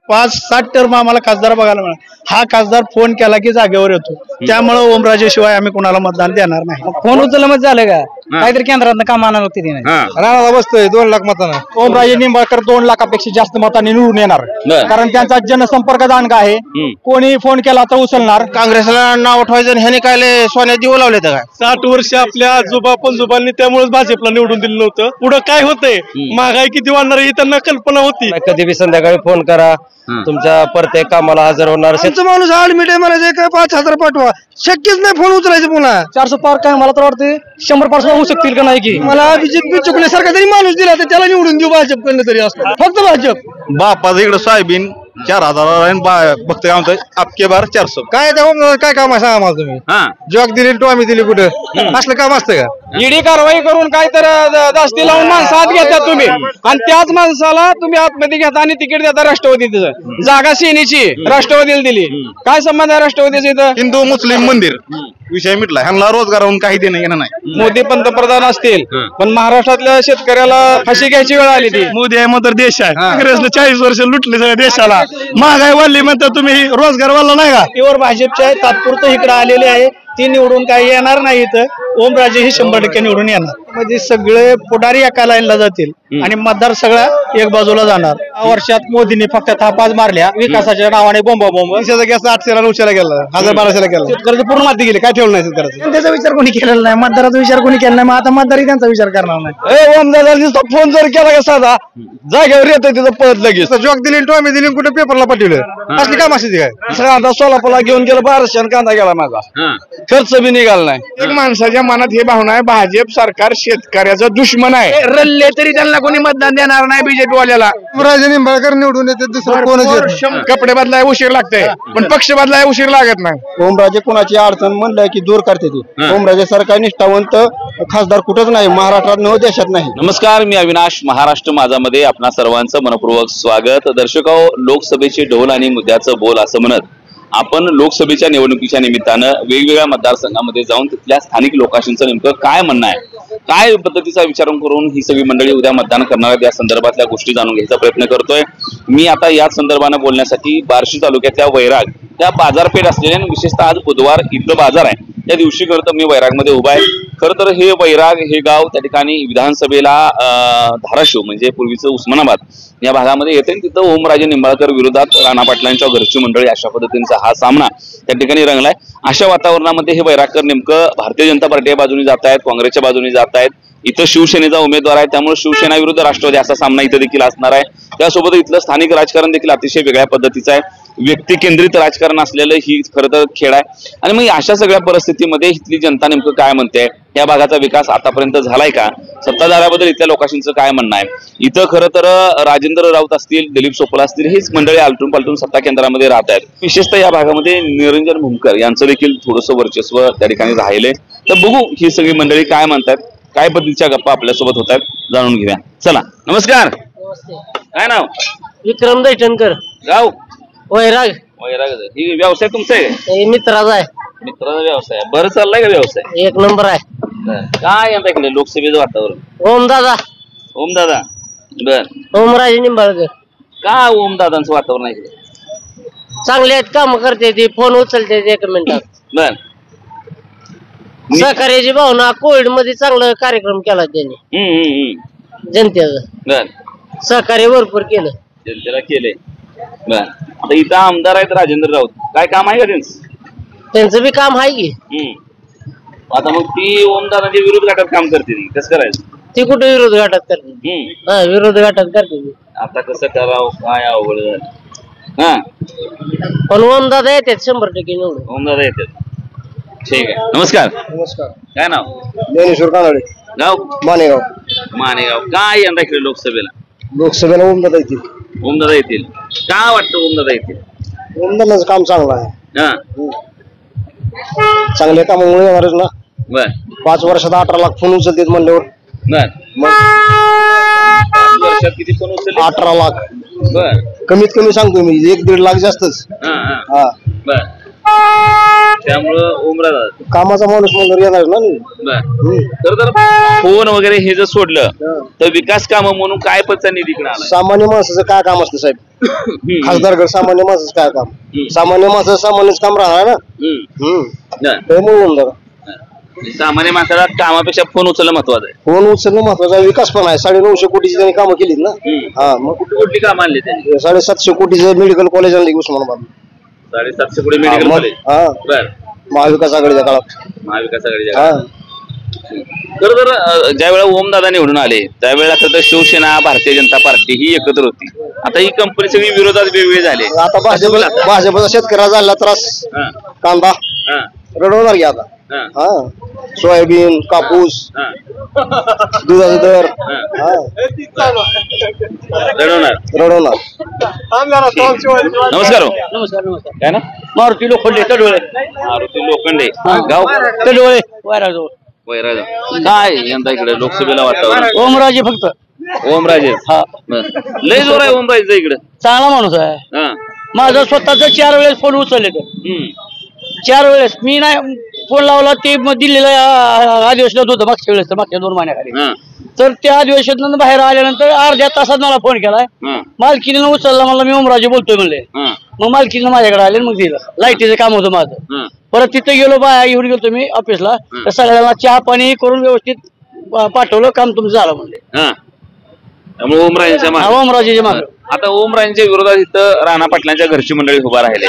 5-7 term आम्हाला खासदार बघायला मिळाला. हा खासदार फोन केला की जागेवर येतो. त्यामुळे ओमराजे शिवाय आम्ही कोणाला मतदान देणार नाही. फोन उचललं मग झालं का काहीतरी केंद्रात काम आणणार होती तिने राणाला बसतोय 2 लाख मतांना. ओमराजे निंबाळकर 2 लाखापेक्षा जास्त मतांनी निवडून येणार. कारण त्यांचा जनसंपर्क दांडगा आहे. कोणी फोन केला तर उचलणार. काँग्रेसला नाव उठवायचं ह्याने काय सोन्यात दिवं लावले तर काय. 60 वर्ष आपल्या आजोबा पणजोबांनी त्यामुळेच भाजपला निवडून दिलं नव्हतं. पुढे काय होतंय, महागाई किती वाढणार ही त्यांना कल्पना होती. कधी बी संध्याकाळी फोन करा, तुमच्या प्रत्येक कामाला हजर होणार. माणूस आडमिट आहे मला 5,000 पाठवा, शक्यच नाही फोन उचलायचं. पुन्हा 400 पार काय मला तर वाटते 100% होऊ शकतील का नाही की. मला अभिजित चुकल्यासारखा तरी माणूस दिला तर त्याला निवडून देऊ भाजपकडनं तरी असतं. फक्त भाजप. बापाचं इकडे सोयाबीन 4,000 बघतोय आमचं अबके बार 400. काय त्या काय काम आहे सांगा मला तुम्ही. जॉक दिली टॉमी दिली कुठं असलं काम असतं का. ईडी कारवाई करून काय तर दास्ती लावून माणसं आत घेता तुम्ही आणि त्याच माणसाला तुम्ही आतमध्ये घेता आणि तिकीट देता राष्ट्रवादीचं. जागा सेनेची राष्ट्रवादीला दिली. काय संबंध आहे राष्ट्रवादीचा इथं. हिंदू मुस्लिम मंदिर विषय मिटला. ह्यांना रोजगारावरून काही देणं घेणं नाही. मोदी पंतप्रधान असतील पण महाराष्ट्रातल्या शेतकऱ्याला फाशी घ्यायची वेळ आली ती. मोदी आहे मग तर देश आहे. काँग्रेसनं 40 वर्ष लुटले सगळ्या देशाला. महागाई वाढली म्हणतात तुम्ही, रोजगार वाढला नाही का. प्युअर भाजपचे आहे, तात्पुरतं इकडे आलेले आहे. ती निवडून काही येणार नाही. तर ओमराजे हे 100% निवडून येणार. म्हणजे सगळे पुढारी एका लाईनला जातील आणि मतदार सगळा एक बाजूला जाणार. वर्षात मोदींनी फक्त थापाच मारल्या विकासाच्या नावाने बोंबा. 800ला 900ला गेला, 1000-1200ला गेला. शेतकऱ्याची पूर्ण माती गेली, काय ठेवलं नाही शेतकऱ्याचं. त्याचा विचार कोणी केलेला नाही. मतदाराचा विचार कोणी केला नाही. मग आता मतदारही त्यांचा विचार करणार नाही. ओमदादा फोन जर केला का साधा जागेवर येतोय तिथं पळत लगेच. जॉक दिली टॉमी दिली कुठे पेपरला पाठवलं असली काम असायची काय. आता सोलापूरला घेऊन गेलो 1200 कांदा गेला माझा, खर्च बी निघाला नाही. एक माणसाच्या मनात हे भावना आहे भाजप सरकार शेतकऱ्याचा दुश्मन आहे. रल्ले तरी त्यांना कोणी मतदान देणार नाही बीजेपी वाल्याला. राजे निंबाळकर निवडून येते, दुसरं कोणाचे कपडे बदलाय उशीर लागते पण पक्ष बदलाय उशीर लागत नाही. ओमराजे कोणाची अडचण म्हणलं की दूर करते ती. ओमराजे सरकार निष्ठावंत खासदार कुठंच नाही, महाराष्ट्रात न देशात नाही. नमस्कार, मी अविनाश. महाराष्ट्र माझामध्ये आपणा सर्वांचं मनपूर्वक स्वागत. दर्शको, लोकसभेची ढोल आणि मुद्द्याचं बोल असं म्हणत आपण लोकसभेच्या निवडणुकीच्या निमित्तानं वेगवेगळ्या मतदारसंघामध्ये जाऊन तिथल्या स्थानिक लोकांचं नेमकं काय म्हणणं आहे, काय पद्धतीचा विचार करून ही सगळी मंडळी उद्या मतदान करणार आहेत या संदर्भातल्या गोष्टी जाणून घ्यायचा प्रयत्न करतोय. मी आता याच संदर्भानं बोलण्यासाठी बार्शी तालुक्यातल्या वैराग त्या बाजारपेठ असलेल्या, विशेषतः आज बुधवार इथं बाजार आहे त्या दिवशी खरं तर मी वैरागमध्ये उभा आहे. खरं तर हे वैराग हे गाव त्या ठिकाणी विधानसभेला धाराशिव म्हणजे पूर्वीचं उस्मानाबाद या भागामध्ये येते. तिथं ओमराजे निंबाळकर विरोधात राणा पाटलांच्या घरची मंडळी अशा पद्धतीचा हा सामना त्या ठिकाणी रंगलाय. अशा वातावरणामध्ये हे वैरागकर नेमकं भारतीय जनता पार्टीच्या बाजूने जात आहेत, काँग्रेसच्या बाजूने जात आहेत. इथं शिवसेनेचा उमेदवार आहे, त्यामुळे शिवसेना विरुद्ध राष्ट्रवादी असा सामना इथं देखील असणार आहे. त्यासोबत इथलं स्थानिक राजकारण देखील अतिशय वेगळ्या पद्धतीचं आहे. व्यक्ती केंद्रित राजकारण असलेलं ही खरं तर खेळ आहे. आणि मग अशा सगळ्या परिस्थितीमध्ये इथली जनता नेमकं काय म्हणते, या भागाचा विकास आतापर्यंत झालाय का, सत्ताधाऱ्याबद्दल इथल्या लोकांचं काय म्हणणं आहे. इथं खरं तर राजेंद्र राऊत असतील, दिलीप सोपल असतील, हेच मंडळी आलटून पालटून सत्ता केंद्रामध्ये राहत आहेत. विशेषतः या भागामध्ये निरंजन भूमकर यांचं देखील थोडंसं वर्चस्व त्या ठिकाणी राहिले. तर बघू ही सगळी मंडळी काय म्हणतात, काय पद्धतीच्या गप्पा आपल्यासोबत होत आहेत, जाणून घेऊया. चला. नमस्कार. काय नाव. विक्रम दैठणकर, गाव वैराग. वैराग. ही व्यवसाय तुमचा आहे. मित्राचा आहे. मित्राचा व्यवसाय. बरं चाललाय का व्यवसाय. 1 नंबर आहे. काय आता इकडे लोकसभेचं वातावरण. ओमदादा. ओमदादा. बर. ओमराजे निंबाळकर. का ओमदादांचं वातावरण आहे इकडे. चांगले आहेत, काम करते ती, फोन उचलते 1 मिनिटात. बर. सहकार्याची भावना. कोविड मध्ये चांगला कार्यक्रम केला त्यांनी जनतेचा. बर. सहकार्य भरपूर केलं, जनतेला केले. बर. आता इथं आमदार आहेत राजेंद्र राऊत, काय काम आहे का त्यांचं बी काम आहे की. आता मग ती ओमदादांच्या विरोध गटात काम करते, कसं करायचं. ती कुठे विरोध गटात करते. विरोध गटात करते. आता कसं करावं काय अवघड. हा पण ओमदादा येतात 100% निवडून. ओमदादा येतात. ठीक आहे. नमस्कार. नमस्कार. काय नाव. ज्ञानेश्वर कानडे, गाव मानेगाव. मानेगाव. काय यंदा इकडे लोकसभेला. लोकसभेला ओमदादा येतील. ओमदादा येतील. काय वाटतं ओमदादा येतील. ओमदादाचं काम चांगलं आहे. हा. चांगल्या कामामुळे येणारच ना. बर. 5 वर्षात 18 लाख फोन उचलतात म्हणल्यावर. बर. मग 5 वर्षात किती फोन उचलले. 18 लाख. बर. कमीत कमी सांगतो मी, 1-1.5 लाख जास्तच. हा. बर. त्यामुळं ओमराज कामाचा माणूस म्हणून येणार ना. तर फोन वगैरे हे जर सोडलं तर विकास कामं म्हणून काय पतचा निधी इकडे आला? सामान्य माणसाचं काय काम असतं साहेब? खासदारगड सामान्य माणसाचं काय काम? सामान्य माणसाचं सामान्यच काम राहणार ना. म्हणून जरा सामान्य माणसाला कामापेक्षा फोन उचलणं महत्वाचं आहे. फोन उचलणं महत्वाचा आहे. विकास पण आहे. 950 कोटीची त्यांनी कामं केलीत ना. हा मग कुठली कामं आणली त्यांनी? 750 कोटीचं मेडिकल कॉलेज आणलं उस्मानाबाद. 750 कोटी मेडिकल कॉलेज. हा बर महाविकास आघाडीच्या काळात. महाविकास आघाडीच्या तर ज्यावेळेला ओमदादा निवडून आले त्यावेळेला तर शिवसेना भारतीय जनता पार्टी ही एकत्र होती. आता ही कंपनी सगळी विरोधात वेगवेगळे झाले. आता भाजपचा शेतकऱ्याला झाला त्रास. कांदा रडवणार की आता. हा सोयाबीन कापूस दुधाचा दर रडवणार. नमस्कार. काय ना? मारुती लोखंडे तडवळे. मारुती लोखंडे गाव तडवळे वैराजवळ. काय यंदा इकडे लोकसभेला वातावरण? ओमराजे फक्त. ओमराजे हा लय जोर आहे ओमराजेचा इकडे. चांगला माणूस आहे. माझा स्वतःच 4 वेळेस फोन उचलले तर 4 वेळेस मी नाही फोन लावला. ते दिल्लीला अधिवेशनात होतं मागच्या वेळेस, मागच्या 2 महिन्याखाली. तर त्या अधिवेशनातून बाहेर आल्यानंतर अर्ध्या तासात मला फोन केलाय. मालकीनं उचलला. मला मी ओमराजे बोलतोय म्हणले. मग मालकीनं माझ्याकडे आले. मग दिलं. लाईटीचं काम होतं माझं. परत तिथे गेलो बाया घेऊन गेलो मी ऑफिसला. तर सगळ्यांना चहा पाणी करून व्यवस्थित पाठवलं. काम तुमचं झालं म्हणले. त्यामुळे ओमराजेच्या मागे. आता ओमराजेंच्या विरोधात इथं राणा पाटलांच्या घरची मंडळी उभा राहिले.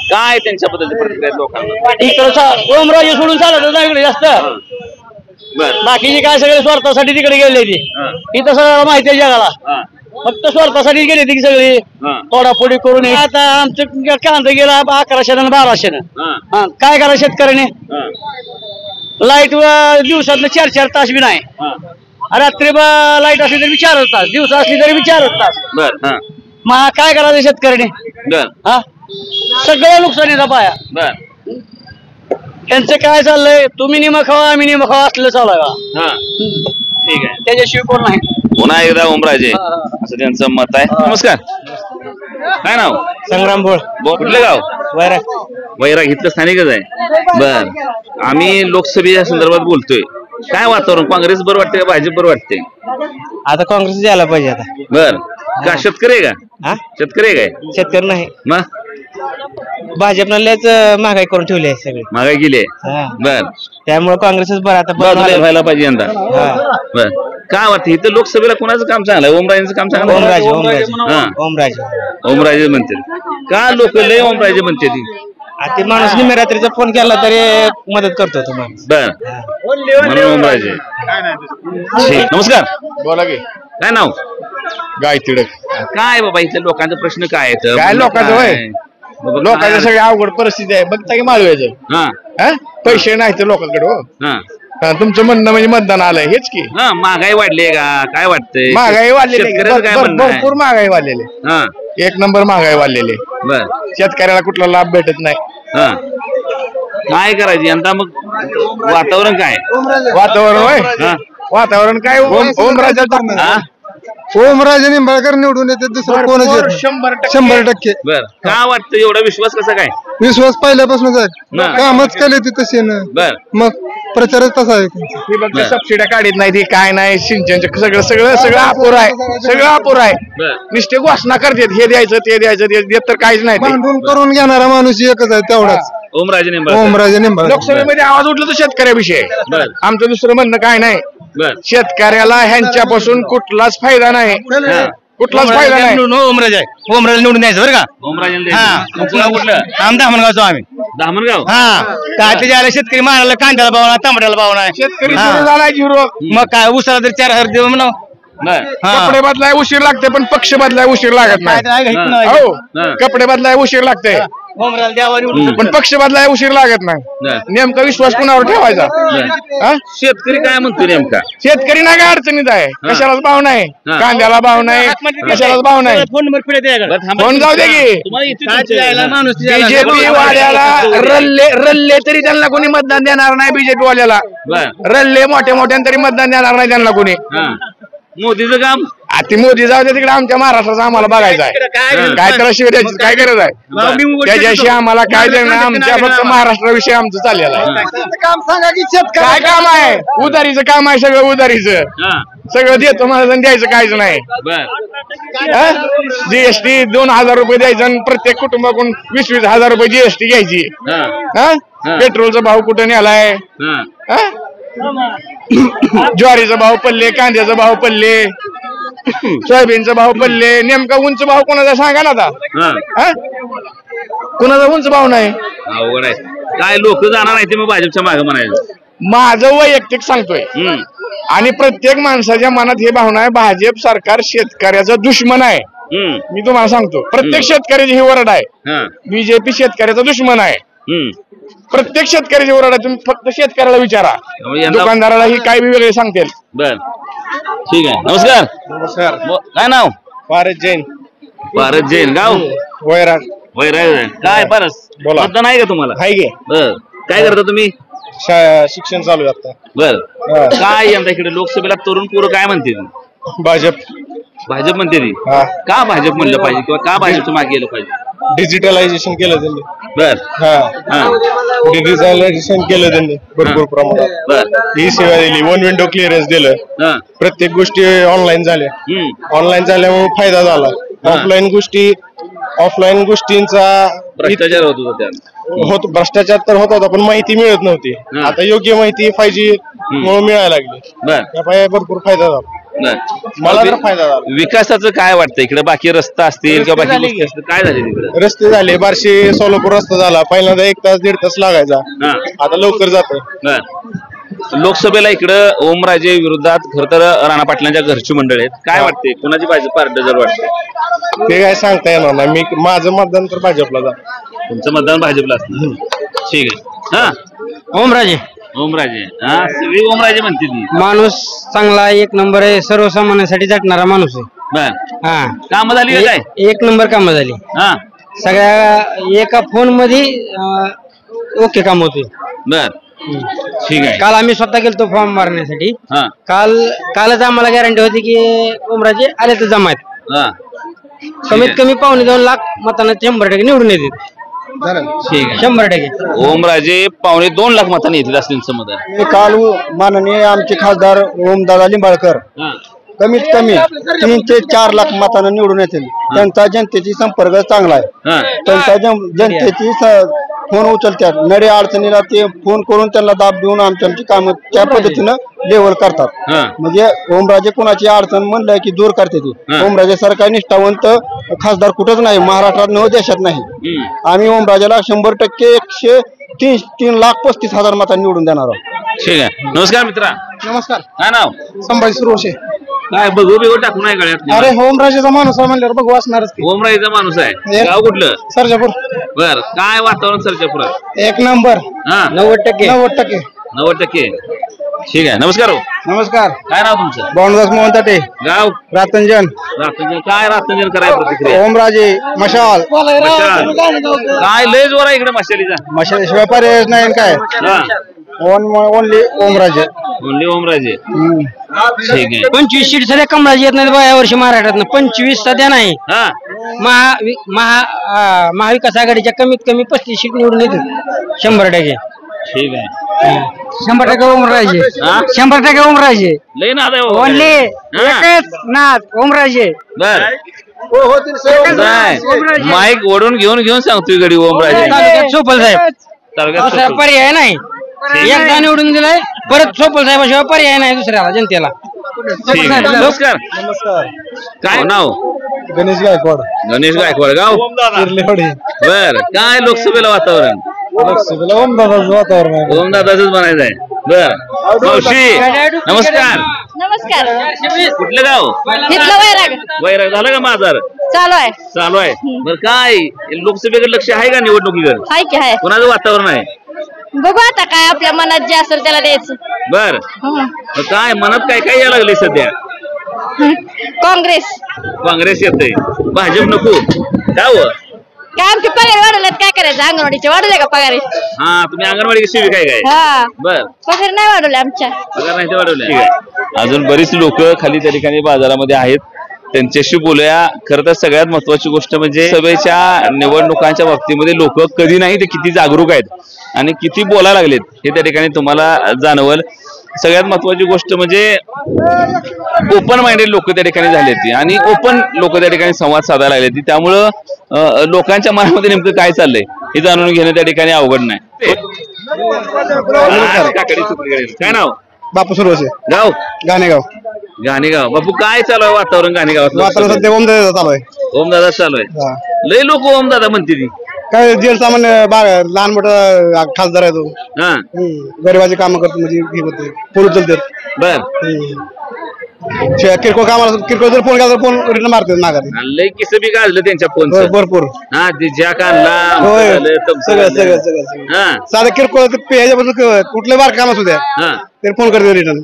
काय त्यांच्याबद्दल प्रतिक्रिया लोकांना? इकडं ओमराजे सोडून चालत नाही इकडे जास्त. बाकीचे काय सगळे स्वार्थासाठी तिकडे गेले ती. इथं सगळ्याला माहिती आहे जगाला. फक्त स्वार्थासाठी गेले ती सगळी तोडाफोडी करून. आता आमचं कांदा गेला 1100 आणि 1200. काय करा शेतकऱ्याने? लाईट दिवसात 4-4 तास बी नाही. रात्री लाईट असली तरी 4 तास, दिवसा असली तरी 4 तास. मग काय करायचं शेतकऱ्याने? हा सगळं नुकसानीचा पाया. त्यांचं काय चाललंय? तुम्ही निम खावा आम्ही निम खावा असलं चालू आहे. ठीक आहे. त्याच्याशिवाय कोण नाही. पुन्हा एकदा ओमराजे असं त्यांचं मत आहे. नमस्कार. काय नाव? संग्राम भोळ. कुठलं गाव? वैराग. इथलं स्थानिकच आहे. बर. आम्ही लोकसभेच्या संदर्भात बोलतोय. काय वातावरण? काँग्रेस बरं वाटते का भाजप बरं वाटते? आता काँग्रेस यायला पाहिजे आता. बर. का शेतकरी आहे का? शेतकरी आहे काय? शेतकरी नाही. मग भाजपनं लयच महागाई करून ठेवली आहे सगळी. महागाई केली आहे. बर. त्यामुळे काँग्रेसच बरं आता व्हायला पाहिजे यंदा. बर. काय वाटतं इथं लोकसभेला कोणाचं काम चांगलं आहे? ओमराजेंचं काम चांगलं? ओमराजे म्हणते. का लोक लय ओमराजे म्हणते ती? ते माणूस निम्यारात्रीचा फोन केला तरी मदत करतो तुम्हाला. बर. म्हणून ओमराजे. नमस्कार. बोला की. काय नाव? गाय तिडक. काय बाबा इथल्या लोकांचा प्रश्न काय आहे? काय लोकांचं होय? लोकांच्या सगळी अवघड परिस्थिती आहे. बघता की माळव्याचं पैसे नाही तर लोकांकडे. हो तुमचं म्हणणं म्हणजे मतदान आलंय हेच की. महागाई वाढली का? काय वाटतंय? महागाई वाढलेली भरपूर महागाई वाढलेली. 1 नंबर महागाई वाढलेली. बर. शेतकऱ्याला कुठला लाभ भेटत नाही. काय करायचं यंदा? मग वातावरण काय? वातावरण होय? वातावरण काय? ओमराजे निंबाळकर निवडून येते. दुसरं कोणाचे? 100%. बर. का वाटतं एवढा विश्वास? कसा काय विश्वास? पहिल्यापासूनच आहे. कामच केले ती तशी ना. बर. मग प्रचारच तसा आहे. सबसिड्या काढत नाही ती काय नाही. सिंचनचं सगळं अपुर आहे. सगळं अपुर आहे. नुसते घोषणा करतात हे द्यायचं ते द्यायचं ते देत तर काहीच नाही. भांडून करून घेणारा माणूस एकच आहे तेवढाच. ओमराजे निंबाळकर. लोकसभेमध्ये आवाज उठला तर शेतकऱ्याविषयी. आमचं दुसरं म्हणणं काय नाही. शेतकऱ्याला ह्यांच्यापासून कुठलाच फायदा नाही. कुठलाच फायदा नाही. ओमराजे निवडून द्यायचं बरं का? ओमराजे. कुठलं? आम धामणगावचो आम्ही. धामणगाव. काय त्याच्या शेतकरी मारायला कांद्याला भाव नाही, तांबड्याला भाव नाही. शेतकरी झाला झिरो. मग काय उसाला तर 4000 देऊ म्हणा. कपडे बदलाय उशीर लागते पण पक्ष बदलाय उशीर लागत नाही. हो कपडे बदलाय उशीर लागते पण पक्ष बदलाय उशीर लागत नाही. नेमका विश्वास कुणावर ठेवायचा? शेतकरी काय म्हणतो नेमका? शेतकरी नाही काय अडचणीत आहे. कशालाच भाव नाही. कांद्याला भाव नाही. कशालाच भाव नाही. फोन जाऊ दे की. बीजेपी वाल्याला रल्ले तरी त्यांना कोणी मतदान देणार नाही. बीजेपी वाल्याला रल्ले मोठ्या तरी मतदान देणार नाही त्यांना कोणी. मोदीचं काम ती मोदी जाऊ दे तिकडे, आमच्या महाराष्ट्राचं आम्हाला बघायचं आहे. काय त्याला शिवाय द्यायची काय गरज आहे? त्याच्याशी आम्हाला काय देणं, आमच्या फक्त महाराष्ट्राविषयी आमचं चाललेलं आहे. काम सांगा की काय काम आहे? उधारीचं काम आहे, सगळं उधारीचं. सगळं देतो मला, द्यायचं काहीच नाही. जीएसटी 2,000 रुपये द्यायचं आणि प्रत्येक कुटुंबाकडून 20,000 रुपये जीएसटी घ्यायची. पेट्रोलचा भाव कुठे नेलाय? ज्वारीचा भाव पडले, कांद्याचा भाव पडले, सोयाबीनचा भाव पडले. नेमका उंच भाव कोणाचा सांगा ना आता? कोणाचा उंच भाव नाही? अवघड आहे. काय लोक जाणार नाही ते मग भाजपच्या मागे म्हणायचं. माझं वैयक्तिक सांगतोय, आणि प्रत्येक माणसाच्या मनात हे भावना आहे, भाजप सरकार शेतकऱ्याचा दुश्मन आहे. मी तुम्हाला सांगतो, प्रत्येक शेतकऱ्याची ही ओरड आहे. बीजेपी शेतकऱ्याचा दुश्मन आहे. प्रत्येक शेतकऱ्याची ओरड आहे. तुम्ही फक्त शेतकऱ्याला विचारा, दुकानदाराला ही काय वेगळे सांगतील. बर, ठीक आहे. नमस्कार. नमस्कार. काय नाव? पारस जैन. पारस जैन. गाव? वैराग. वैराग. काय पारस, मतदान आहे का तुम्हाला? आहे गे. बर, काय करता तुम्ही? शिक्षण चालू आहे आता. बर, काय यंदा इकडे लोकसभेला तरुण पोरं काय म्हणते? भाजप. भाजप म्हणते ती. का भाजप म्हणलं पाहिजे किंवा का भाजपच्या मागे गेलं पाहिजे? डिजिटलायझेशन केलं त्यांनी. बर, डिजिटलायझेशन केलं त्यांनी भरपूर प्रमाणात. बर, ही सेवा दिली, वन विंडो क्लिअरन्स दिलं. प्रत्येक गोष्टी ऑनलाईन झाल्या. ऑनलाईन झाल्यामुळे फायदा झाला. ऑफलाईन गोष्टींचा भ्रष्टाचार होत होता. भ्रष्टाचार तर होत होता, पण माहिती मिळत नव्हती. आता योग्य माहिती 5G मुळे मिळायला लागली. त्यामुळे भरपूर फायदा झाला. मला तर फायदा झाला. विकासाचं काय वाटतं इकडे? बाकी रस्ता असतील किंवा बाकी गोष्टी असतील, काय झाले तिकडे? रस्ते झाले. बार्शी सोलापूर रस्ता झाला. पहिल्यांदा 1 तास 1.5 तास लागायचा, आता लवकर जातोय. लोकसभेला इकडं ओमराजे विरोधात खर तर राणा पाटलांच्या घरची मंडळी आहेत. काय वाटते, कोणाची पाहिजे पार्ट जर वाटते? ते काय सांगता येणार नाही. माझं मतदान तर भाजपला जा. तुमचं मतदान भाजपला असतं. ठीक आहे. ओमराजे. ओमराजे. सगळी ओमराजे म्हणते ती. माणूस चांगला, 1 नंबर आहे. सर्वसामान्यांसाठी झटणारा माणूस आहे. बर, काम झाली काय? 1 नंबर काम झाली. सगळ्या एका फोन मध्ये ओके काम होते. बर, ठीक आहे. काल आम्ही स्वतः गेलतो फॉर्म भरण्यासाठी. कालच आम्हाला गॅरंटी होती की ओमराजे आले तर जमायत. कमीत कमी 2.25 लाख मतांना 100% निवडून येतात. ठीक आहे. 100%. ओमराजे 2.25 लाख मतांनी येतील असं त्यांचं मत आहे. काल माननीय आमचे खासदार ओमदादा लिंबाळकर कमीत कमी 3 ते 4 लाख मतांना निवडून येतील. त्यांचा जनतेची संपर्क चांगला आहे. त्यांचा जनतेची फोन उचलतात. नडे अडचणीला ते फोन करून त्यांना दाब देऊन आमची कामं त्या पद्धतीनं लेवल करतात. म्हणजे ओमराजे कोणाची अडचण म्हणलं की दूर करते ती. ओमराजे सरकार निष्ठावंत खासदार कुठंच नाही, महाराष्ट्रात न देशात नाही. आम्ही ओमराजेला 100% 103,35,000 मतांनी निवडून देणार आहोत. ठीक आहे. नमस्कार मित्रा. नमस्कार. काय नाव? संभाजी सुरोशे. काय बघू बिघू टाकून नाही गळ्यात? अरे ओमराजेचा माणूस आहे म्हणल्यावर बघू असणारच. ओमराजेचा माणूस आहे. गाव कुठलं? सर्जापूर. बर, काय वातावरण सर्जापुरात? 1 नंबर. 90%. 90%. 90%. ठीक आहे. नमस्कार. नमस्कार. काय नाव तुमचं? बावनदास मोहन ताटे. गाव? रातंजन. रातंजन. काय रातंजन करायला प्रतिक्रिया? ओमराजे मशाल. काय लय जोर आहे इकडे मशालीचा? मशालीशिवाय पर्याय नाही काय. ओनली ओमराजे. ओनली ओमराजे. ठीक आहे. 25 सीट सध्या कमळाची येत नाही या वर्षी महाराष्ट्रात. 25 सध्या नाही. महाविकास आघाडीच्या कमीत कमी 35 सीट निवडून येतील 100%. ठीक आहे. 100% ओमराजे. 100% ओमराजे. लय नाद आहे. ओनली एकच नाद ओमराजे. बर, माईक ओढून घेऊन सांगतोय गडी ओमराजे. तालुक्यात सोपल साहेब. तालुक्यात दुसरा पर्याय नाही. एकदा निवडून दिलाय, परत सोपल साहेबाशिवाय पर्याय नाही दुसऱ्याला जनतेला. ठीक आहे. नमस्कार. नमस्कार. काय नाव? गणेश गायकवाड. गणेश गायकवाड. गाव? बर, काय लोकसभेला वातावरण? लोकसभेला ओमदादाचं वातावरण आहे. ओमदादाच म्हणायचं आहे. बर, मावशी नमस्कार. नमस्कार. कुठलं गाव? इथलं वैराग. वैराग. झालं का माझा? चालू आहे. चालू आहे. बर, काय लोकसभेकडे लक्ष आहे का निवडणुकीकडे? हाय की हाय. कोणाचं वातावरण आहे? बघू आता काय आपल्या मनात जे असेल त्याला द्यायचं. बर, काय मनात काय काय यायला लागले सध्या? काँग्रेस. काँग्रेस येतंय, भाजप नको. का हो? काय आमची पगार वाढवल्यात काय करायचं अंगणवाडीचे वाढवले का पगार हा तुम्ही अंगणवाडी सेविका आहे काय हा बर पगार नाही वाढवले आमच्या पगार नाही ते वाढवले ठीक आहे. अजून बरीच लोक खाली त्या ठिकाणी बाजारामध्ये आहेत त्यांच्याशी बोलूया. खरं तर सगळ्यात महत्वाची गोष्ट म्हणजे सभेच्या निवडणुकांच्या बाबतीमध्ये लोक कधी नाही ते किती जागरूक आहेत आणि किती बोलायला लागलेत हे त्या ठिकाणी तुम्हाला जाणवल. सगळ्यात महत्वाची गोष्ट म्हणजे ओपन माइंडेड लोक त्या ठिकाणी झालेत आणि ओपन लोक त्या ठिकाणी संवाद साधायला लागले. त्यामुळं लोकांच्या मनामध्ये नेमकं काय चाललंय हे जाणून घेणं त्या ठिकाणी अवघड नाही. काय नाव? बापू सुरवसे, गाव गाणेगाव. गाणेगाव. बापू काय चालू आहे वातावरण गाणेगावात? वातावरण सध्या ओमदादा चालू आहे. ओमदादा चालू आहे. लय लोक ओमदादा म्हणते ती काय जेल सामान्य लहान मोठा खासदार आहे तो. हा गरीबाची कामं करतो म्हणजे हे होते फोन उचलतात. बर किरकोळ कामाला किरकोळ जर फोन केला तर फोन रिटर्न मारतात नागाने. लय किस्से बी गाजलं त्यांच्या फोनचं भरपूर. हा ते जॅक आणला होय सगळं सगळं सगळं हा साधं किरकोळ ह्याच्याबद्दल कुठलं बार काम असू द्या हा ते फोन करते रिटर्न.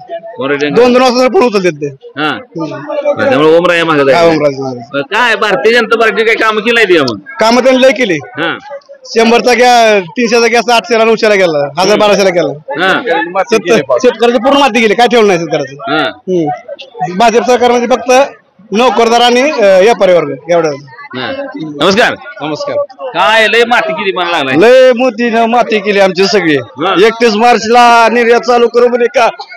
दोन वाजता फोन उचलतात ते. हा त्यामुळे ओमराया मागत काय आहे. ओमराज काय भारतीय जनता पार्टी काही काम केलं नाही मग? कामं त्यांनी लय केली. हा 100चा गॅस 300चा गॅस 800ला 900ला गेला 1000-1200ला गेला. हा शेतकऱ्याची पूर्ण माती गेली काय ठेवलं नाही शेतकऱ्याचं. हा भाजप सरकार म्हणजे फक्त नोकरदार आणि व्यापारी वर्ग एवढं. हा. नमस्कार. नमस्कार. काय लय माती किती मला लागलाय? लय मोठीनं माती केली आमची सगळी. 31 मार्चला निर्यात चालू करू म्हणजे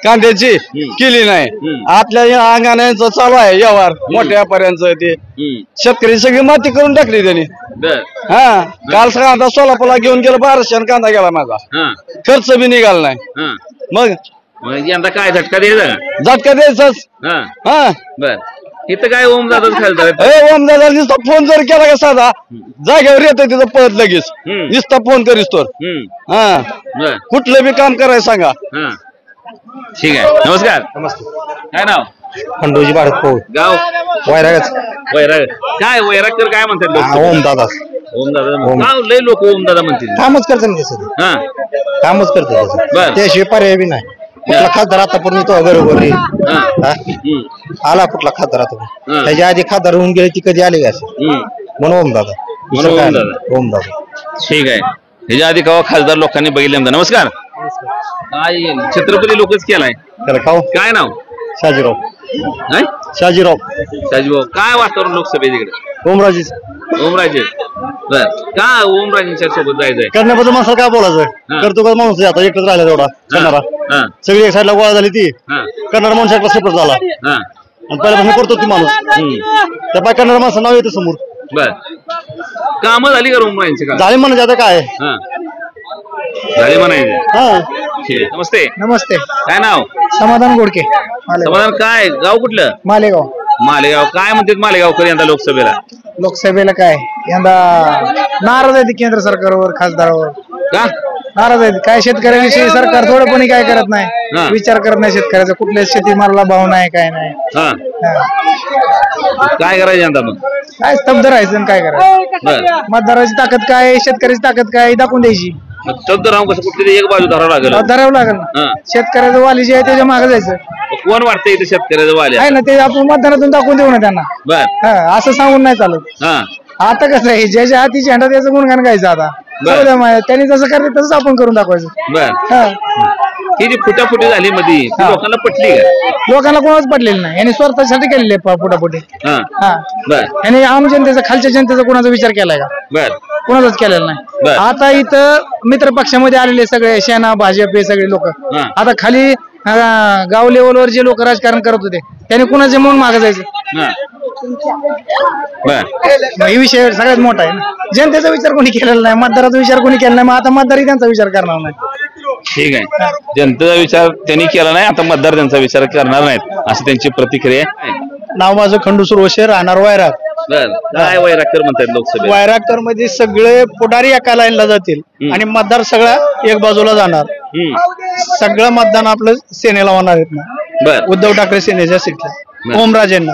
कांद्याची केली नाही. आपल्या या अंगणाचं चालू आहे व्यवहार मोठ्या व्यापाऱ्यांचं ते शेतकरी सगळी माती करून टाकली त्यांनी. बर हा काल कांदा सोलापूरला घेऊन गेलो 1200 कांदा गेला माझा. हा खर्च बी निघाला नाही. हा मग मग यंदा काय झटका द्यायचा का? झटका द्यायचाच. हा हा बर इथं काय ओमदादाच खासदार आहे. ओमदादा नुसता फोन जर केला का साधा जागेवर येतो तिथं पळत लगेच नुसता फोन करीस तर. हा बर कुठलं बी काम करायचं सांगा. हा ठीक आहे. नमस्कार. काय नाव? खंडोजी भारत पोळ गाव वैरागच. वैराग. काय वैरागकर काय म्हणतात लोक? ओमदादा ओमदादा गाव लय लोक ओमदादा म्हणतील. कामच करतात ना तसं. हा कामच करतात बर त्याशिवाय पर्याय बी नाही. कुठला खासदार आतापर्यंत तो बरोबर हा आला कुठला खासदार आता हा. त्याच्या आधी खासदार होऊन गेले ती कधी आले असं म्हणून ओमदादा. म्हणून ओमदादा. ओमदादा ठीक आहे. ह्याच्या आधी केव्हा खासदार लोकांनी बघितले म्हणता. नमस्कार. काय छत्रपती लोकच केलाय. त्याला खाऊ काय नाव? शाजीराव. काय शाजीराव शाजीभाऊ. काय वातावरण लोकसभेत इकडे? ओमराजी ओमराजे. बर का ओमराजेंच्या सोबत जायचंय? करण्याबद्दल माणसाला काय बोलायचं. हा. करतो का माणूस आता एकटाच राहिला तेवढा करणारा. हा सगळी एक साईडला गोळा झाली ती हा करणारा माणूस एकटा सेपरेट झाला हा आणि पहिल्यापासून करतो ती माणूस त्या पाय करणारा माणसं नाव येतं समोर. बर कामं झाली का ओमराजेंची? का झाले म्हणायचे आता काय. हा झाली म्हणायचे. हा ठीक आहे. नमस्ते. नमस्ते. काय नाव? समाधान गोडके समाधान. काय गाव कुठलं? मालेगाव. मालेगाव. काय म्हणतात मालेगावकर यंदा लोकसभेला? लोकसभेला काय यंदा नाराज आहे केंद्र सरकारवर खासदारावर. का नाराज आहेत काय शेतकऱ्याविषयी सरकार थोडं कोणी काय करत हा. नाही. विचार करत नाही शेतकऱ्याचा. कुठल्या शेतीमालाला भाव नाही काय नाही. हा हा. काय करायचं यंदा मग? काय स्तब्ध राहायचं आणि काय करायचं. बर मतदाराची ताकद काय शेतकऱ्याची ताकद काय दाखवून द्यायची. मग शब्द राहून कसं कुठली एक बाजू धरावं लागेल. धरावं लागेल ना. हा शेतकऱ्याचं वाली जे आहे त्याच्या मागे जायचं कोण वाटतं इथे शेतकऱ्याचं वाल्या? आहे ना. ते आपण मतदानातून दाखवून देऊ ना त्यांना. बर हा असं सांगून नाही चालत. हा आता कसं आहे ज्याच्या हाती झेंडा त्याचं गुणगान गायचं. आता जाऊ द्या माया. त्यांनी जसं करते तसंच आपण करून दाखवायचं. बर हा. ही जी फुटाफुटी झाली मध्ये ती लोकांना पटली का? लोकांना कोणाच पडलेलं नाही. यांनी स्वतःसाठी केलेले फुटाफुटी. हा हा बर यांनी आम जनतेचा खालच्या जनतेचा कोणाचा विचार केलाय का? बर कोणाचाच केलेला नाही. बर. आता इथं मित्र पक्षामध्ये आलेले सगळे सेना भाजप हे सगळे लोक हा. आता खाली गाव लेवलवर जे लोक राजकारण करत होते त्यांनी कुणाचे म्हणून मागे जायचं. हा बर मग ही विषय सगळ्यात मोठा आहे ना. जनतेचा विचार कोणी केलेला नाही. मतदाराचा विचार कोणी केला नाही. मग आता मतदारही त्यांचा विचार करणार नाही. ठीक आहे. जनतेचा विचार त्यांनी केला नाही. आता मतदार त्यांचा विचार करणार नाहीत अशी त्यांची प्रतिक्रिया आहे. नाव माझं खंडू सुरवशे राहणार वैराग. बर काय वैरागकर म्हणतात लोकसभेत? वैरागकर मध्ये सगळे पुढारी एका लाईनला जातील आणि मतदार सगळा एक बाजूला जाणार. सगळं मतदान आपलं सेनेला होणार आहेत ना. बर उद्धव ठाकरे सेनेच्या सीटला. ओमराजेंना.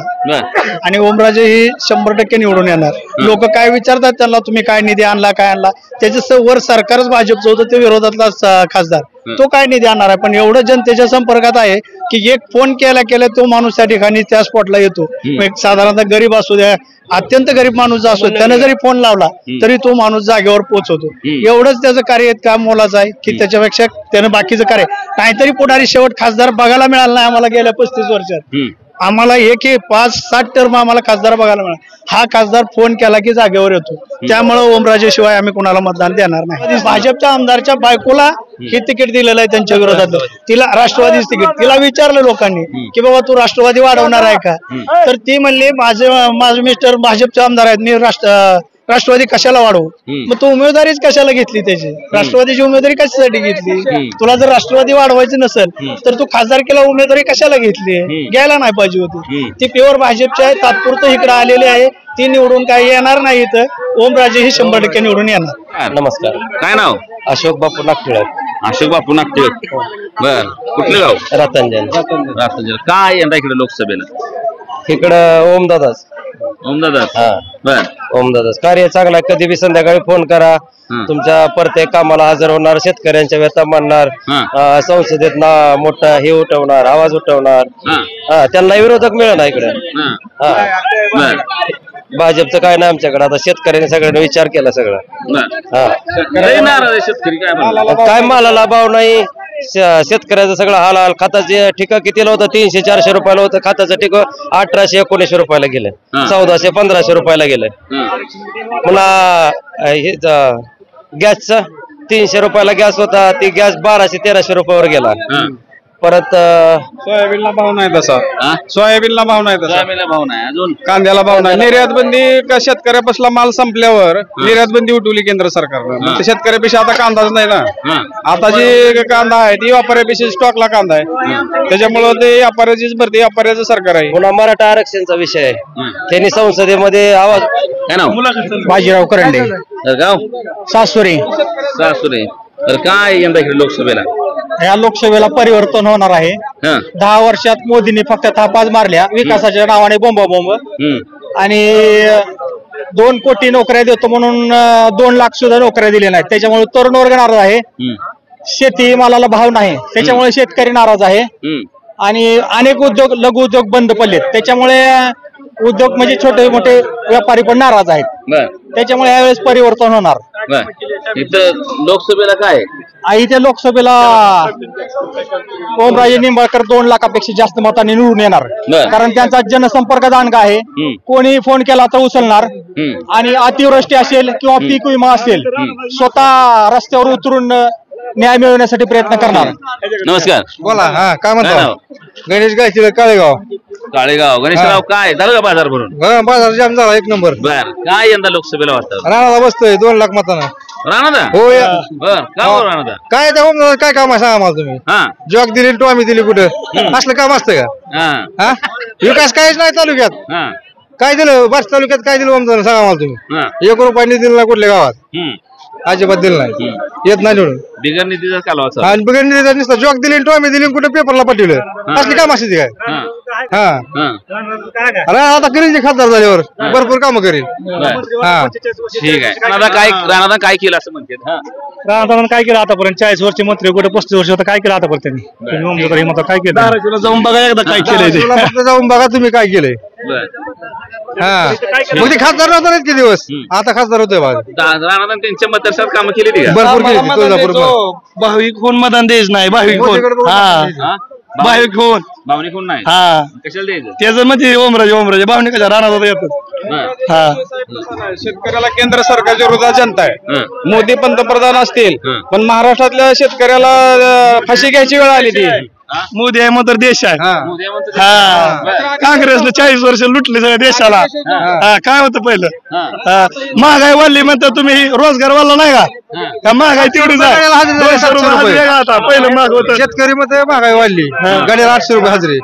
आणि ओमराजे ही 100% निवडून येणार. लोक काय विचारतात त्यांना, तुम्ही काय निधी आणला काय आणला, त्याच्या वर सरकारच भाजपचं होतं, ते विरोधातला खासदार, तो काय निधी आणणार आहे. पण एवढं जनतेच्या संपर्कात आहे की एक फोन केला तो माणूस त्या ठिकाणी त्या स्पॉटला येतो. एक साधारणतः गरीब असू द्या, अत्यंत गरीब माणूस असो, त्यानं जरी फोन लावला तरी तो माणूस जागेवर पोहोचवतो. एवढंच त्याचं कार्य काम मोलाचं आहे की त्याच्यापेक्षा त्यानं बाकीचं कार्य नाहीतरी पुढारी शेवट खासदार बघायला मिळाला नाही आम्हाला गेल्या 35 वर्षात. आम्हाला 5-7 टर्म आम्हाला खासदार बघायला मिळाला. हा खासदार फोन केला की जागेवर येतो. त्यामुळे ओमराजे शिवाय आम्ही कोणाला मतदान देणार नाही. भाजपच्या आमदारच्या बायकोला हे तिकीट दिलेलं आहे त्यांच्या विरोधात, तिला राष्ट्रवादीच तिकीट. तिला विचारलं लोकांनी की बाबा तू राष्ट्रवादी वाढवणार आहे का, तर ती म्हणली माझे मिस्टर भाजपचे आमदार आहेत, मी राष्ट्रवादी कशाला वाढवू. मग तू उमेदवारीच कशाला घेतली त्याची, राष्ट्रवादीची उमेदवारी कशासाठी घेतली. तुला जर राष्ट्रवादी वाढवायची नसेल तर तू खासदारकीला उमेदवारी कशाला घेतली, घ्यायला नाही पाहिजे होती. ती प्युअर भाजपची आहे, तात्पुरतं इकडे आलेली आहे, ती निवडून काही येणार नाही. इथं ओमराजे ही 100% निवडून येणार. नमस्कार, काय नाव? अशोक बापू नागटिळक. अशोक बापू नागटिळक. बर, कुठलं गाव? रतंजन. काय यंदा इकडे लोकसभेला? इकडं ओमदादाच. ओमदादा. बर, ओमदादाच कार्य चांगला आहे. कधी बी संध्याकाळी फोन करा, तुमच्या प्रत्येक कामाला हजर होणार, शेतकऱ्यांच्या व्यथा मांडणार, संसदेत मोठा हे उठवणार, आवाज उठवणार. त्यांना विरोधक मिळणार इकडे. भाजपचं काय नाही आमच्याकडे. आता शेतकऱ्यांनी सगळ्यांनी विचार केला सगळं. शेतकरी काय मालाला भाव नाही, शेतकऱ्याचं सगळं हाल. खताचे ठिका कितीला होतं? 300-400 रुपयाला होतं खताचं ठिक. 1800-1900 रुपयाला गेले, 1400-1500 रुपयाला गेले. पुन्हा हे गॅसचं 300 रुपयाला गॅस होता, ती गॅस 1200-1300 रुपयावर गेला. परत सोयाबीनला भाव नाही तसा. सोयाबीनला भाव नाही तसा. भाव नाही अजून. कांद्याला भाव नाही. निर्यात बंदी शेतकऱ्यापासला माल संपल्यावर निर्यात बंदी उठवली केंद्र सरकारनं. शेतकऱ्यापेक्षा आता कांदाच नाही ना. आता जी कांदा आहे ती व्यापाऱ्यापेक्षा स्टॉकला कांदा आहे, त्याच्यामुळे ते व्यापाऱ्याचीच भरती, व्यापाऱ्याचं सरकार आहे. पुन्हा मराठा आरक्षणचा विषय आहे, त्यांनी संसदेमध्ये आवाज. काय नाव? बाजीराव करंडे. गाव? सासुरे. तर काय यंदा इकडे लोकसभेला? या लोकसभेला परिवर्तन होणार आहे. 10 वर्षात मोदींनी फक्त थापाच मारल्या विकासाच्या नावाने बोंब. आणि 2 कोटी नोकऱ्या देतो म्हणून 2 लाख सुद्धा नोकऱ्या दिल्या नाहीत. त्याच्यामुळे तरुण वर्ग नाराज आहे. शेती मालाला भाव नाही, त्याच्यामुळे शेतकरी नाराज आहे. आणि अनेक उद्योग, लघु उद्योग बंद पडलेत, त्याच्यामुळे उद्योग म्हणजे छोटे मोठे व्यापारी पण नाराज आहेत. त्याच्यामुळे यावेळेस परिवर्तन होणार. इथं लोकसभेला काय? इथे लोकसभेला ओमराजे निंबाळकर 2 लाखापेक्षा जास्त मतांनी निवडून येणार. कारण त्यांचा जनसंपर्क दांडगा आहे. कोणी फोन केला तर उचलणार. आणि अतिवृष्टी असेल किंवा पीक विमा असेल, स्वतः रस्त्यावर उतरून न्याय मिळवण्यासाठी प्रयत्न करणार. नमस्कार, बोला. काय म्हणतो? गणेश गायची काळेगाव. गणेशराव, काय झालं का बाजार भरून? बाजार जाम झाला 1 नंबर. बर, काय यंदा लोकसभेला वाटतं? राणाला बसतोय 2 लाख मतांना. राणादा? हो. बर, का राणादा? काय त्या काय काम आहे सांगा मला तुम्ही. जॉग दिली, टॉमी दिली, कुठं असलं काम असतं का? विकास काहीच नाही तालुक्यात. काय दिलं बास तालुक्यात? काय दिलं ओमदादाने सांगा मला तुम्ही. 1 रुपया निधी दिला कुठल्या गावात? अजिबात दिलं नाही. येत नाही निवडून. बिगर निधीचा कालवा. आणि बिगर निधीचा नुसतं जॉग दिली, टॉमी दिली, कुठे पेपरला पाठवलं. असली काम असते काय? आता करीन खासदार झाल्यावर भरपूर कामं करीन. ठीक आहे. राणादा काय केलं असं म्हणतात? राणादानं काय केलं आतापर्यंत? 40 वर्ष मंत्री, कुठे 35 वर्ष होता. काय केलं आतापर्यंत त्यांनी? काय केलं? जाऊन बघा एकदा काय केलंय. जाऊन बघा तुम्ही काय केलंय. मग ते खासदार नव्हता इतके दिवस, आता खासदार होतोय बघा. राणादा त्यांच्या मतदारसंघात कामं केली ती का? भरपूर केली. भाविक होऊन मतदान द्यायच नाही. भाविक होऊन भावनिक होऊन नाही. कशाला द्यायचं? त्याचं म्हणजे ओमराजे भावनिक कशा राणादा येतात. शेतकऱ्याला केंद्र सरकारच्या विरोधात जनता आहे. मोदी पंतप्रधान असतील पण महाराष्ट्रातल्या शेतकऱ्याला फाशी घ्यायची वेळ आली ती. मोदी आहे म्हणतर देश आहे. काँग्रेसनं 40 वर्ष लुटले सगळ्या देशाला. काय होतं पहिलं? महागाई वाढली म्हणतात तुम्ही, रोजगार वाढला नाही का? महागाई तेवढीच आहे. 200 रुपये आता, पहिलं महाग होतं. शेतकरी मध्ये महागाई वाढली, गाड्याला 800 रुपये हजरी.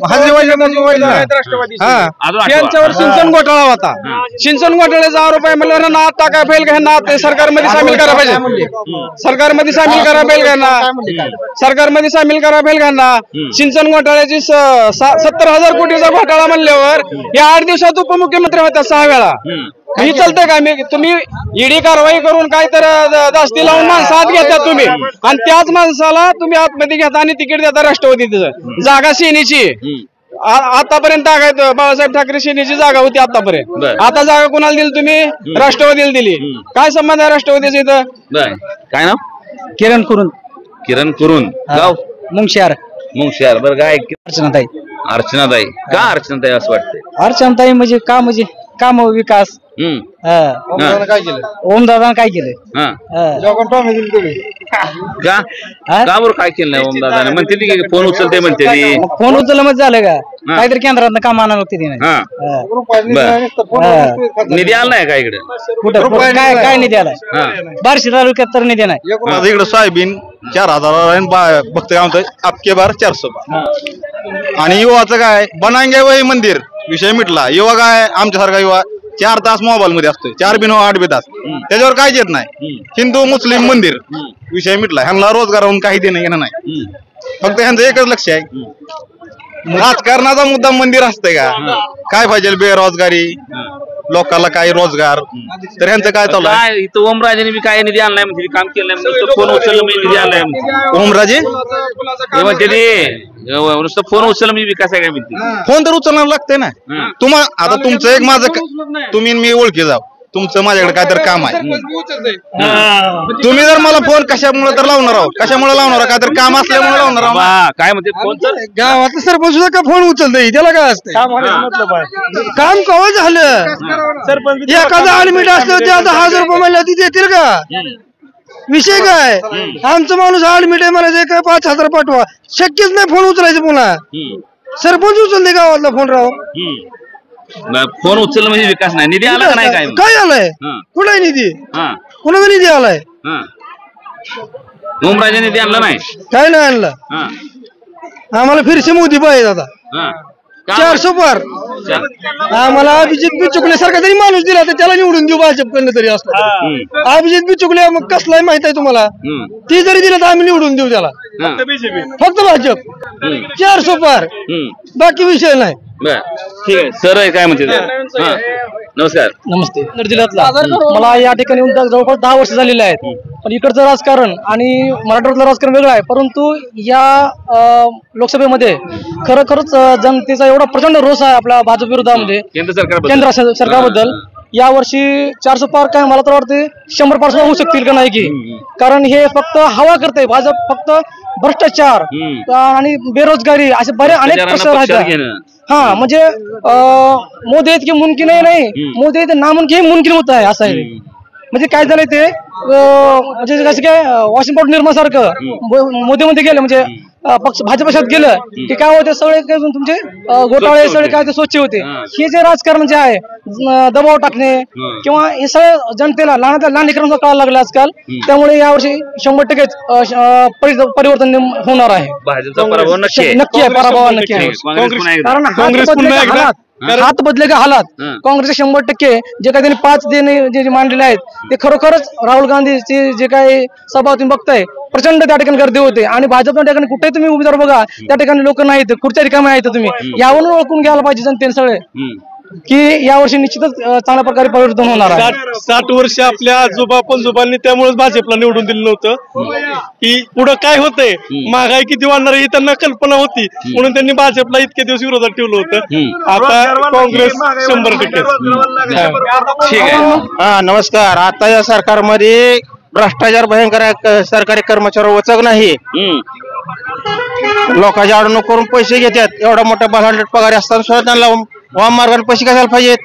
हजरी वाढली यांच्यावर सिंचन घोटाळा होता. सिंचन घोटाळ्याचा आरोप आहे म्हणल्यावर ना आता काय फेल काय ना सरकारमध्ये सामील करा पाहिजे. सरकारमध्ये सामील करा पाहिजे ना. सरकारमध्ये सामील करा बेलगांना सिंचन घोटाळ्याची 70,000 कोटीचा घोटाळा म्हणल्यावर या 8 दिवसात उपमुख्यमंत्री होता 6 वेळा. ही चालतंय का? तुम्ही ईडी कारवाई करून काय तर दास्ती लावून माणसं आत घेता तुम्ही आणि त्याच माणसाला तुम्ही आतमध्ये घेता आणि तिकीट देता राष्ट्रवादीचं. जागा सेनेची आतापर्यंत बाळासाहेब ठाकरे सेनेची जागा होती आतापर्यंत. आता जागा कोणाला दिली तुम्ही? राष्ट्रवादीला दिली. काय संबंध आहे राष्ट्रवादीचा इथं? काय नाव? किरण करून किरण कुरुन, गाव मुंगशहर. बरं काय? अर्चनाताई. अर्चनाताई. का अर्चनाताई असं वाटतंय? अर्चनाताई म्हणजे काम विकास. काय केलं ओमदादा काय केलं? का बरं काय केलं नाही ओमदादाने? म्हणते ती की फोन उचलते म्हणते ती. फोन उचललं म्हणजे झालं का? काहीतरी केंद्रात काम आणावं लागते तिने. निधी आला नाही का इकडे? कुठं काय निधी आलाय? बार्शी तालुक्यात तर निधी नाही. इकडे सोयाबीन 4,000 बघते काय म्हणतोय आपके बार 400 आणि युवाचं काय बनांगे वही मंदिर विषय मिटला. युवा काय आमच्यासारखा युवा 4 तास मोबाईल मध्ये असतोय, 4 बिन 8 बी तास त्याच्यावर काहीच येत नाही. हिंदू मुस्लिम मंदिर विषय मिटला. ह्यांना रोजगारावरून काही देणं घेणं नाही. फक्त ह्यांचं एकच लक्ष आहे, राजकारणाचा मुद्दा मंदिर असतंय का? काय पाहिजे? बेरोजगारी, लोकांना काही रोजगार. तर ह्यांचं काय चालू आहे? इथं ओमराजेने बी काय निधी आणलाय म्हणजे काम केलं नाही. फोन उचललं मी निधी आणलाय. ओमराजे म्हणते नुसतं फोन उचललं मी विकास आहे काय म्हणते? फोन तर उचलणार लागते ना. तुम्हाला आता तुमचं एक माझं तुम्ही मी ओळखी जाऊ, तुमचं माझ्याकडे काय तर काम आहे. तुम्ही जर मला फोन कशामुळे तर लावणार आहोत, कशामुळे लावणार काय तर काम असल्यामुळे लावणार आहोत. काय म्हणते फोन? गावातलं सरपंच सुद्धा का फोन उचलतोय? त्याला काय असतं? काम कवा झालं? सरपंच एखादं ऍडमिट असलं ते आता 1,000 रुपये म्हणलं ती देतील का? विषय काय? आमचं माणूस ऍडमिट आहे म्हणायचं काय 5,000 पाठवा, शक्यच नाही फोन उचलायचं. पुन्हा सरपंच उचलते गावातला फोन. राव फोन उचललं म्हणजे विकास नाही. निधी आला नाही काय? काय आलाय? कुठे निधी? कुणाचा निधी आलाय? ओमराजे निधी आणला नाही. काय नाही आणलं. आम्हाला फिरसे मोदी पाहिजे आता. 400 पार. आम्हाला अभिजित बिचुकल्यासारखा तरी माणूस दिला तर त्याला निवडून देऊ भाजपकडनं तरी असलं. अभिजित बिचुकल्या मग कसलाय माहित आहे तुम्हाला? ती जरी दिलं तर आम्ही निवडून देऊ त्याला. फक्त भाजप 400 पार, बाकी विषय नाही. ठीक आहे सर. काय म्हणते? नमस्कार. नमस्ते. जिल्ह्यातला मला या ठिकाणी येऊन जवळपास 10 वर्ष झालेले आहेत. पण इकडचं राजकारण आणि मराठवाड्यातलं राजकारण वेगळं आहे. परंतु या लोकसभेमध्ये खरोखरच जनतेचा एवढा प्रचंड रोष आहे आपल्या भाजप विरोधामध्ये, केंद्र सरकारबद्दल. यावर्षी 400 पार काय मला तर वाटते 100 पार सुद्धा होऊ शकतील का नाही की. कारण हे फक्त हवा करते भाजप. फक्त भ्रष्टाचार आणि बेरोजगारी असे अनेक प्रश्न आहेत. हा म्हणजे मोदी आहेत की मुमकिन नाही, मोदी आहेत नामुमकिन मुमकिन होत आहे असं आहे. म्हणजे काय झालंय ते म्हणजे जसं काय वॉशिंग पावडर निर्मा सारखं मोदीमध्ये गेलं म्हणजे पक्ष भाजप पक्षात गेलं की काय होते सगळे तुमचे घोटाळे सगळे काय ते स्वच्छ होते. हे जे राजकारण जे आहे दबाव टाकणे किंवा हे सगळं जनतेला लहान लेकरांना कळायला लागलं आजकाल. त्यामुळे यावर्षी 100% परिवर्तन होणार आहे. नक्की आहे पराभव नक्की आहे. कारण हात बदले का हालात काँग्रेसचे 100% जे काही त्यांनी 5 देणे जे मांडलेले आहेत ते खरोखरच राहुल गांधीचे जे काही सभा तुम्ही बघताय प्रचंड त्या ठिकाणी गर्दी होते. आणि भाजपच्या ठिकाणी कुठेही तुम्ही उमेदवार बघा त्या ठिकाणी लोक नाहीत, खुर्च्या रिकाम्या आहेत. तुम्ही यावरून ओळखून घ्यायला पाहिजे जनतेने सगळे की यावर्षी निश्चितच चांगल्या प्रकारे परिवर्तन होणार आहे. 60 वर्ष आपल्या आजोबा पंजोबांनी त्यामुळेच भाजपला निवडून दिलं नव्हतं की पुढं काय होतंय, महागाई किती वाढणार ही त्यांना कल्पना होती म्हणून त्यांनी भाजपला इतके दिवस विरोधात ठेवलं होतं. आता काँग्रेस 100%. ठीक आहे. हा नमस्कार. आता या सरकारमध्ये भ्रष्टाचार भयंकर आहे. सरकारी कर्मचारी वचक नाही. लोकांच्या अडवणूक करून पैसे घेतात. एवढा मोठा बलाढ्य पगार असताना सुद्धा त्यांना वाम मार्गाने पैसे कशाला पाहिजेत.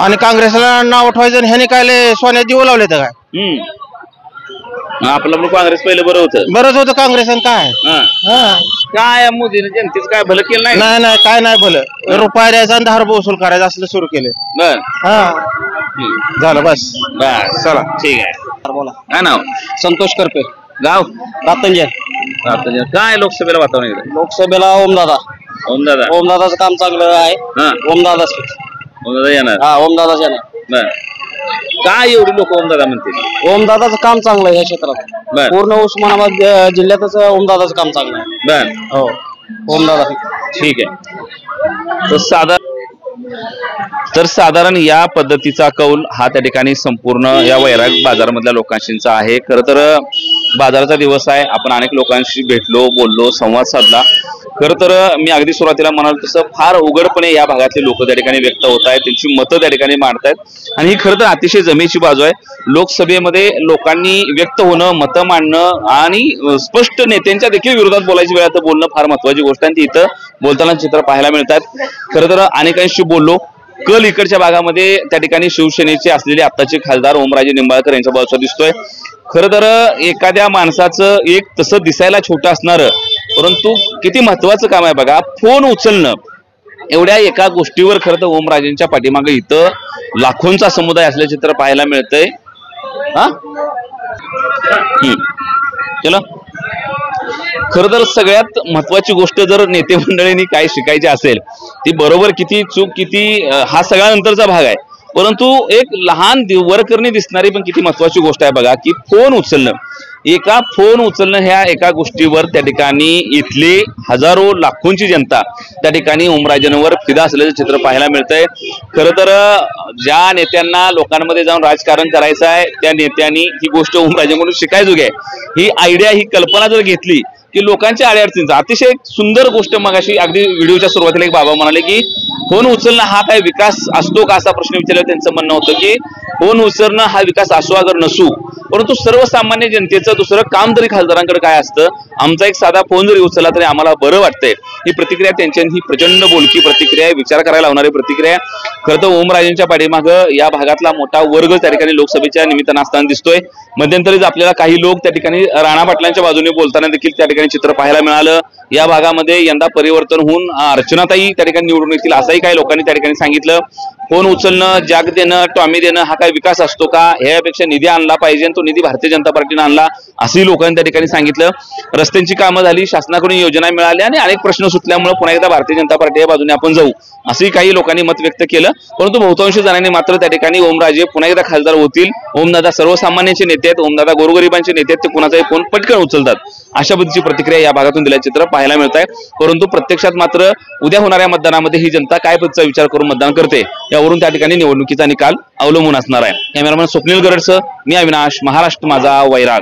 आणि काँग्रेसला नाव उठवायचं ह्याने काय सोन्यात जीव लावले तर काय. आपलं काँग्रेस पहिलं बरंच होतं काँग्रेस. काय मोदीने जनतेच काय भलं केलं नाही? नाही काय नाही भलं. रुपया द्यायचा आणि 10 रुपये वसूल करायचा असलं सुरू केले. झालं बस. चला ठीक आहे. बोला. काय नाव? संतोष करपे. गाव? रातंजन. काय लोकसभेला वातावरण इकडे? लोकसभेला ओमदादा. ओमदादाचं काम चांगलं आहे. ओमदादा येणार. ओमदादाच येणार. काय एवढी लोक ओमदादा म्हणते? ओमदादाचं काम चांगलं आहे या क्षेत्रात. बर पूर्ण उस्मानाबाद जिल्ह्यातच ओमदादाचं काम चांगलं आहे. बर हो, ओमदादा ठीक आहे. तर साधारण या पद्धतीचा कौल हा त्या ठिकाणी संपूर्ण या वैराग बाजारामधल्या लोकांशींचा आहे. खरं तर बाजाराचा दिवस आहे, आपण अनेक लोकांशी भेटलो, बोललो, संवाद साधला. खरं तर मी अगदी सुरुवातीला म्हणाल तसं फार उघडपणे या भागातले लोक त्या ठिकाणी व्यक्त होत आहेत, त्यांची मतं त्या ठिकाणी मांडतायत आणि ही खरं तर अतिशय जमेची बाजू आहे. लोकसभेमध्ये लोकांनी व्यक्त होणं, मतं मांडणं आणि स्पष्ट नेत्यांच्या देखील विरोधात बोलायची वेळ तर बोलणं फार महत्वाची गोष्ट आहे. ती इथं बोलताना चित्र पाहायला मिळतात. खरं तर अनेकांशी बोललो. कल इकडच्या भागामध्ये त्या ठिकाणी शिवसेनेचे असलेले आत्ताचे खासदार ओमराजे निंबाळकर यांच्या बाजूचा दिसतोय. खरं तर एखाद्या माणसाचं एक तसं दिसायला छोटं असणारं परंतु किती महत्वाचं काम आहे बघा, फोन उचलणं. एवढ्या एका गोष्टीवर खरं तर ओमराजेंच्या पाठीमागे इथं लाखोंचा समुदाय असल्याचे चित्र पाहायला मिळतंय. चला, खरं तर सगळ्यात महत्वाची गोष्ट जर नेते मंडळींनी काय शिकायची असेल ती बरोबर किती चूक किती हा सगळ्या नंतरचा भाग आहे, परंतु एक लहान वरकरणी दिसणारी पण किती महत्वाची गोष्ट आहे बघा की फोन उचलणं. एका फोन उचलणं ह्या एका गोष्टीवर त्या ठिकाणी इथली हजारो लाखोंची जनता त्या ठिकाणी ओमराजेंवर फिदा असल्याचं चित्र पाहायला मिळतंय. खरं तर ज्या नेत्यांना लोकांमध्ये जाऊन राजकारण करायचं आहे त्या नेत्यांनी ही गोष्ट ओमराजेंकडून शिकायजोगी आहे. ही आयडिया, ही कल्पना जर घेतली की लोकांच्या अडीअडचणींचा अतिशय सुंदर गोष्ट. मग अशी अगदी व्हिडिओच्या सुरुवातीला एक बाबा म्हणाले की फोन उचलणं हा काय विकास असतो का असा प्रश्न विचारल्यावर त्यांचं म्हणणं होतं की फोन उचलणं हा विकास असो अगर नसू, परंतु सर्वसामान्य जनतेचं दुसरं काम तरी खासदारांकडे काय असतं, आमचा एक साधा फोन जरी उचलला तरी आम्हाला बरं वाटतंय. ही प्रतिक्रिया त्यांची, ही प्रचंड बोलकी प्रतिक्रिया आहे, विचार करायला लावणारी प्रतिक्रिया. खरं तर ओमराजेंच्या पाठीमागं या भागातला मोठा वर्ग त्या ठिकाणी लोकसभेच्या निमित्तानं असताना दिसतोय. मध्यंतरीच आपल्याला काही लोक त्या ठिकाणी राणा पाटलांच्या बाजूने बोलताना देखील त्या ठिकाणी चित्र पाहायला मिळालं. या भागामध्ये यंदा परिवर्तन होऊन अर्चनाताई त्या ठिकाणी निवडून येतील असंही काही लोकांनी त्या ठिकाणी सांगितलं. फोन उचलणं, जाग देणं, टॉमी देणं हा काय विकास असतो का, ह्यापेक्षा निधी आणला पाहिजे, तो निधी भारतीय जनता पार्टीने आणला असंही लोकांनी त्या ठिकाणी सांगितलं. रस्त्यांची कामं झाली, शासनाकडून योजना मिळाल्या आणि अनेक प्रश्न सुटल्यामुळे पुन्हा एकदा भारतीय जनता पार्टी या बाजूने आपण जाऊ असंही काही लोकांनी मत व्यक्त केलं. परंतु बहुतांश जणांनी मात्र त्या ठिकाणी ओमराजे पुन्हा एकदा खासदार होतील, ओमदादा सर्वसामान्यांचे नेते आहेत, ओमदादा गोरगरिबांचे नेते आहेत, ते कुणाचाही फोन पटकन उचलतात अशा पद्धतीची प्रतिक्रिया या भागातून दिल्याचे चित्र पाहायला मिळत आहे. परंतु प्रत्यक्षात मात्र उद्या होणाऱ्या मतदानामध्ये ही जनता काय पद्धतीचा विचार करून मतदान करते यावरून त्या ठिकाणी निवडणुकीचा निकाल अवलंबून असणार आहे. कॅमेरामॅन स्वप्नील गरडसह मी अविनाश, महाराष्ट्र माझा, वैराग.